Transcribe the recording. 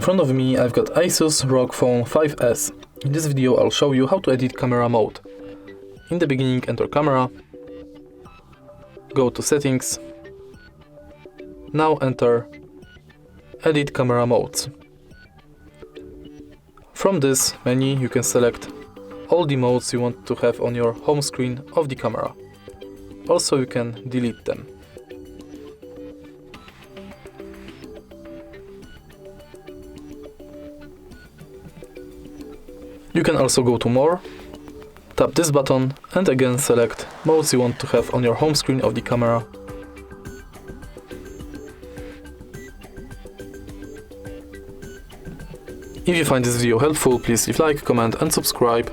front of me I've got ASUS ROG Phone 5S. In this video I'll show you how to edit camera mode. In the beginning, enter camera, go to settings, now enter edit camera modes. From this menu you can select all the modes you want to have on your home screen of the camera. Also you can delete them. You can also go to more, tap this button and again select modes you want to have on your home screen of the camera. If you find this video helpful, please leave like, comment and subscribe.